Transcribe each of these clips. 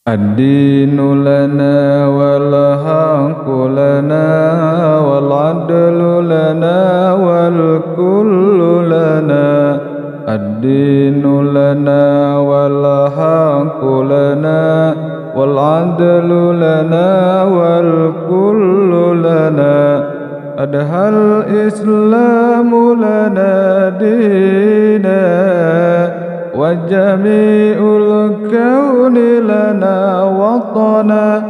الدين لنا والحق لنا والعدل لنا والكل لنا. الدين لنا والحق لنا والعدل لنا والكل لنا. أدهى الإسلام لنا دينا وجميع الكون لنا وطنا.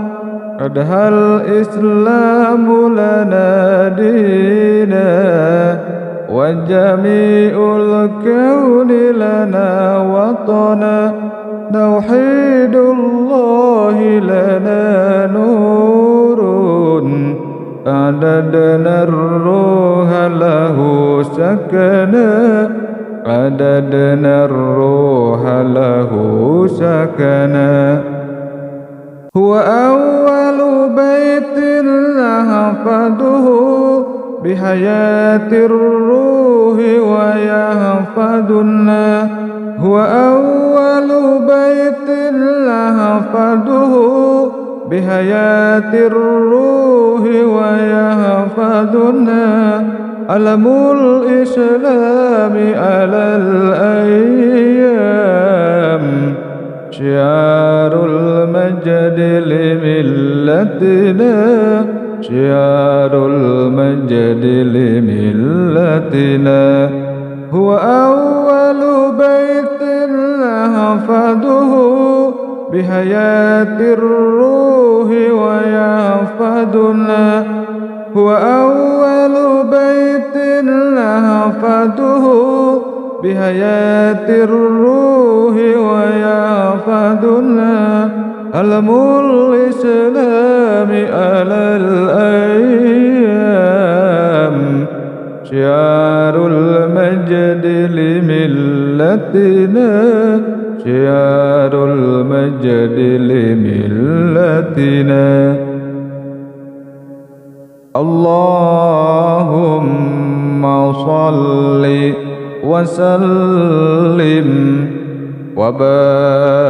أدهى الإسلام لنا دينا وجميع الكون لنا وطنا. توحيد الله لنا نور أعددنا الروح له سكنا. أعددنا الروح له سكنا. هو أول بيت نحفظه بحياة الروح ويحفظنا. هو أول بيت نحفظه بحياة الروح ويحفظنا. علم الإسلام على الأيام شعار المجد لملتنا. شعار المجد لملتنا. هو أول بيت نحفظه بحياة الروح ويحفظنا. هو أول بيت نحفظه بحياة الروح ويحفظنا. علم الإسلام على الأيام شعار المجد لملتنا. شعار المجد لملتنا. اللهم صل وسلم وبارك